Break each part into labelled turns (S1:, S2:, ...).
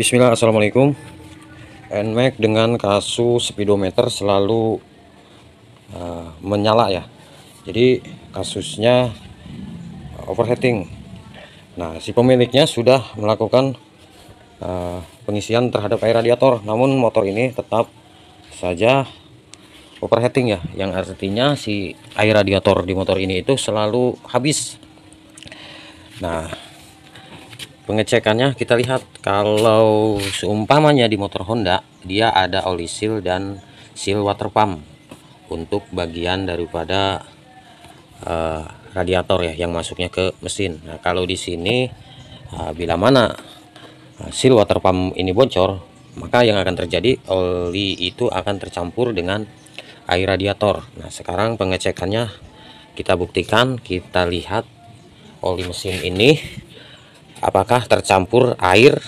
S1: Bismillah, assalamualaikum. NMAX dengan kasus speedometer selalu menyala ya. Jadi kasusnya overheating. Nah, si pemiliknya sudah melakukan pengisian terhadap air radiator, namun motor ini tetap saja overheating ya, yang artinya si air radiator di motor ini itu selalu habis. Nah, pengecekannya kita lihat, kalau seumpamanya di motor Honda dia ada oli seal dan seal water pump untuk bagian daripada radiator ya, yang masuknya ke mesin. Nah, kalau di sini bila mana seal water pump ini bocor, maka yang akan terjadi, oli itu akan tercampur dengan air radiator. Nah, sekarang pengecekannya kita buktikan, kita lihat oli mesin ini apakah tercampur air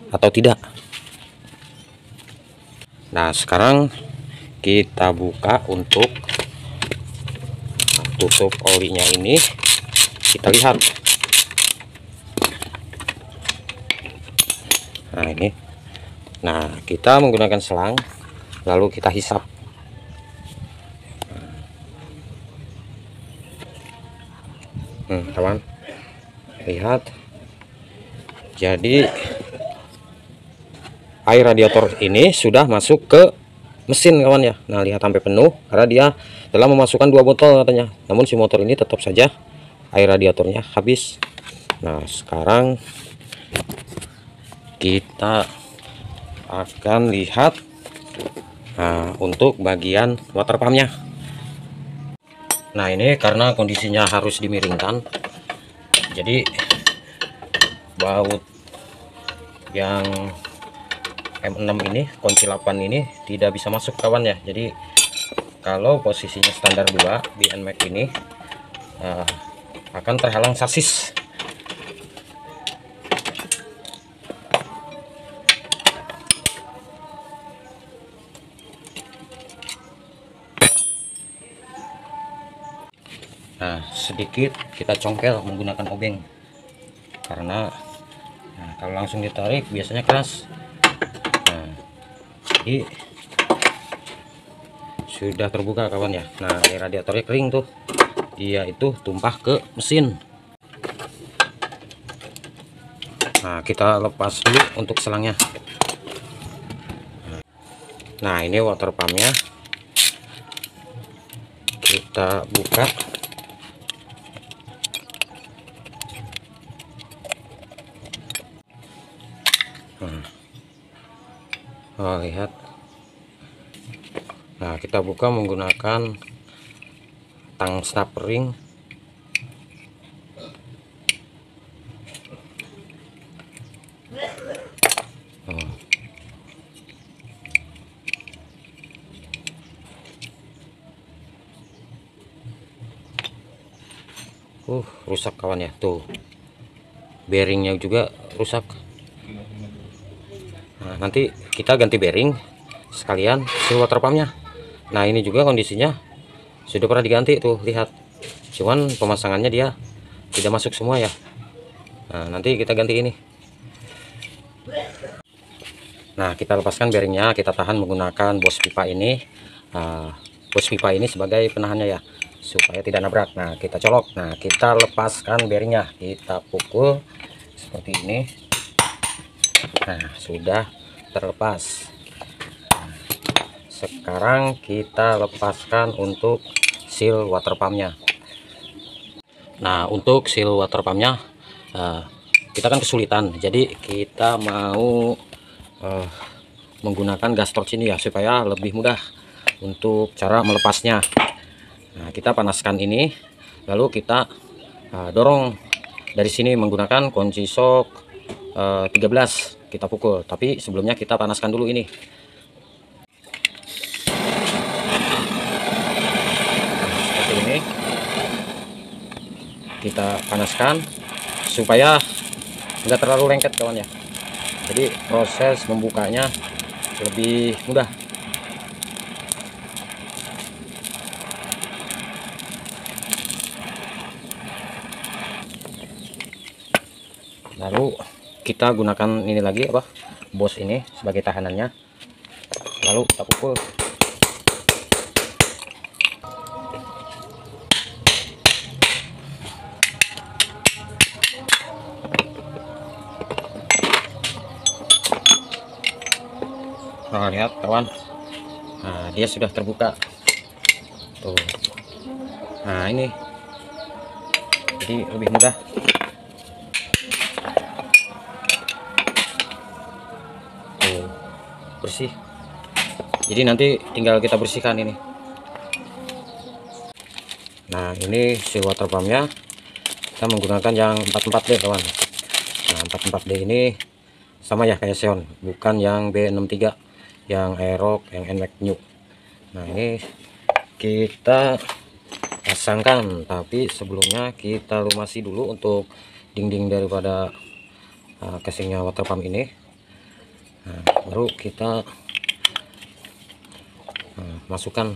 S1: atau tidak. Nah, sekarang kita buka untuk tutup olinya ini, kita lihat. Nah, ini. Nah, kita menggunakan selang, lalu kita hisap. Teman, lihat. Jadi air radiator ini sudah masuk ke mesin kawan ya. Nah, lihat sampai penuh karena dia telah memasukkan 2 botol katanya. Namun si motor ini tetap saja air radiatornya habis. Nah, sekarang kita akan lihat untuk bagian water pumpnya. Nah, ini karena kondisinya harus dimiringkan, jadi baut yang M6 ini, kunci 8 ini tidak bisa masuk kawan ya. Jadi kalau posisinya standar 2 di NMAX ini akan terhalang sasis. Nah, sedikit kita congkel menggunakan obeng, karena kalau langsung ditarik biasanya keras. Nah, jadi sudah terbuka kawan ya. Nah, air radiatornya kering tuh, dia itu tumpah ke mesin. Nah, kita lepas dulu untuk selangnya. Nah, ini water pumpnya, kita buka. Oh, lihat. Nah, kita buka menggunakan tang snapper ring. Rusak kawan ya, tuh bearingnya juga rusak. Nah, nanti kita ganti bearing sekalian seal water pumpnya. Nah, ini juga kondisinya sudah pernah diganti tuh, lihat, cuman pemasangannya dia tidak masuk semua ya. Nah, nanti kita ganti ini. Nah, kita lepaskan bearingnya, kita tahan menggunakan bos pipa ini. Bos pipa ini sebagai penahannya ya, supaya tidak nabrak. Nah, kita colok. Nah, kita lepaskan bearingnya, kita pukul seperti ini. Nah, sudah terlepas. Nah, sekarang kita lepaskan untuk seal water pumpnya. Nah, untuk seal water pumpnya kita kan kesulitan, jadi kita mau menggunakan gas torch ini ya, supaya lebih mudah untuk cara melepasnya. Nah, kita panaskan ini, lalu kita dorong dari sini menggunakan kunci shock 13, kita pukul. Tapi sebelumnya kita panaskan dulu ini. Seperti ini kita panaskan supaya enggak terlalu lengket kawan ya, jadi proses membukanya lebih mudah. Lalu kita gunakan ini lagi apa, bos ini sebagai tahanannya, lalu kita pukul. Nah, lihat kawan, nah dia sudah terbuka tuh. Nah ini jadi lebih mudah. Tuh, bersih. Jadi nanti tinggal kita bersihkan ini. Nah ini si water pumpnya kita menggunakan yang 44D kawan. Nah 44D ini sama ya kayak Xeon, bukan yang B63 yang Aerox, yang NMAX New. Nah ini kita pasangkan, tapi sebelumnya kita lumasi dulu untuk dinding daripada casingnya water pump ini. Nah, baru kita masukkan.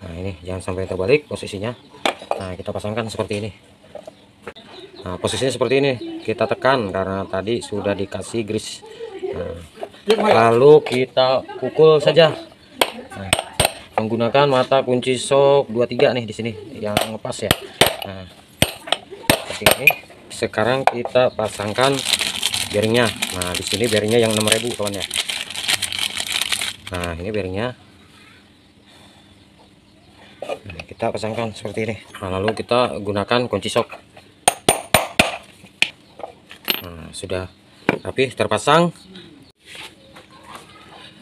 S1: Nah ini jangan sampai terbalik posisinya. Nah kita pasangkan seperti ini. Nah posisinya seperti ini, kita tekan karena tadi sudah dikasih grease. Nah, lalu kita pukul saja. Nah, menggunakan mata kunci shock 23 nih di sini yang ngepas ya. Nah seperti ini. Sekarang kita pasangkan bearingnya. Nah di sini bearingnya yang 6000 kawan ya. Nah ini bearingnya. Nah, kita pasangkan seperti ini. Nah, lalu kita gunakan kunci shock. Nah, sudah rapi terpasang.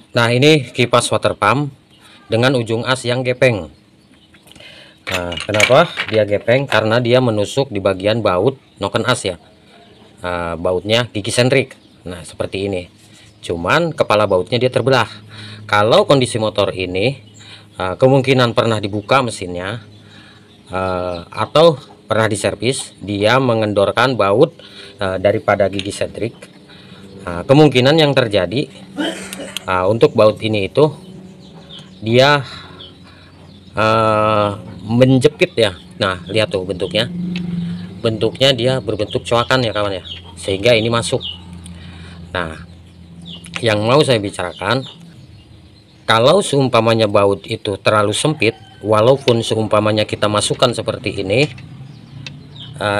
S1: Nah ini kipas water pump dengan ujung as yang gepeng. Nah kenapa dia gepeng? Karena dia menusuk di bagian baut noken as ya. Bautnya gigi sentrik. Nah seperti ini. Cuman kepala bautnya dia terbelah. Kalau kondisi motor ini kemungkinan pernah dibuka mesinnya atau pernah diservis, dia mengendorkan baut daripada gigi sentrik. Kemungkinan yang terjadi untuk baut ini itu dia menjepit ya. Nah lihat tuh bentuknya dia berbentuk coakan ya kawan ya, sehingga ini masuk. Nah yang mau saya bicarakan, kalau seumpamanya baut itu terlalu sempit, walaupun seumpamanya kita masukkan seperti ini,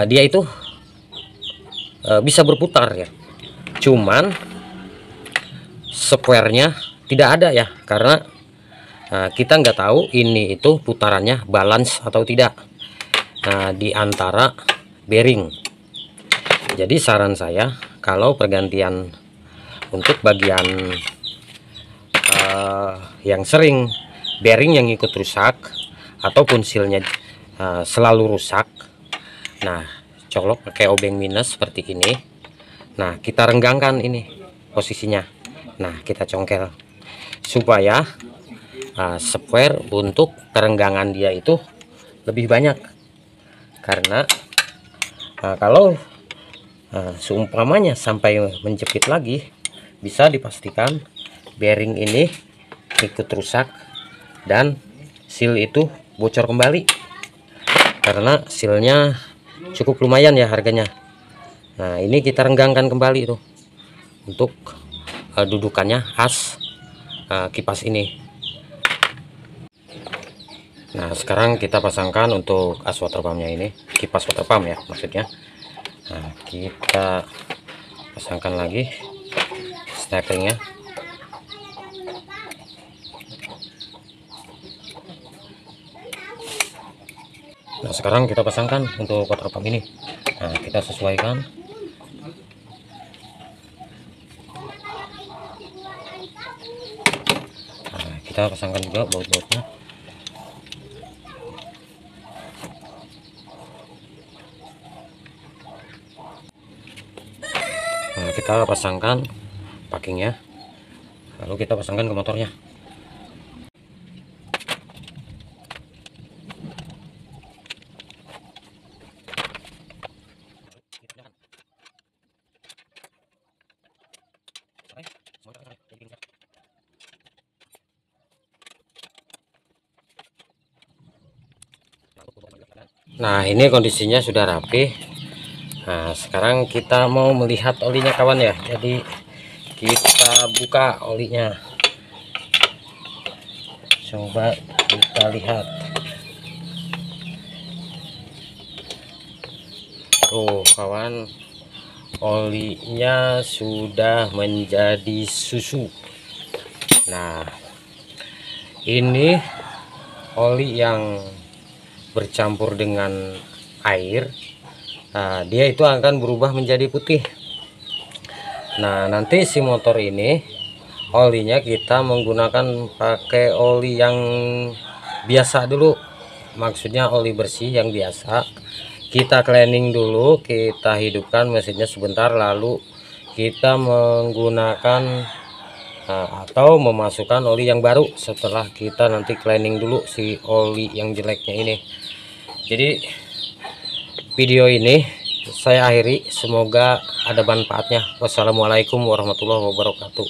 S1: dia itu bisa berputar ya. Cuman square-nya tidak ada ya, karena kita nggak tahu ini itu putarannya balance atau tidak di antara bearing. Jadi saran saya, kalau pergantian untuk bagian yang sering bearing yang ikut rusak ataupun sealnya selalu rusak, nah colok pakai obeng minus seperti ini. Nah kita renggangkan ini posisinya. Nah kita congkel supaya square untuk kerenggangan dia itu lebih banyak. Karena kalau seumpamanya sampai menjepit lagi, bisa dipastikan bearing ini ikut rusak dan seal itu bocor kembali, karena sealnya cukup lumayan ya harganya. Nah ini kita renggangkan kembali itu untuk dudukannya as kipas ini. Nah sekarang kita pasangkan untuk as water pumpnya ini, kipas water pump ya maksudnya. Nah kita pasangkan lagi staplingnya. Nah sekarang kita pasangkan untuk water pump ini. Nah kita sesuaikan. Nah kita pasangkan juga baut-bautnya. Nah kita pasangkan packingnya, lalu kita pasangkan ke motornya. Nah ini kondisinya sudah rapi. Nah, sekarang kita mau melihat olinya kawan ya. Jadi kita buka olinya, coba kita lihat. Tuh kawan, olinya sudah menjadi susu. Nah, ini oli yang bercampur dengan air. Nah, dia itu akan berubah menjadi putih. Nah, nanti si motor ini olinya kita menggunakan pakai oli yang biasa dulu, maksudnya oli bersih yang biasa. Kita cleaning dulu, kita hidupkan mesinnya sebentar, lalu kita menggunakan atau memasukkan oli yang baru setelah kita nanti cleaning dulu si oli yang jeleknya ini. Jadi video ini saya akhiri, semoga ada manfaatnya. Wassalamualaikum warahmatullahi wabarakatuh.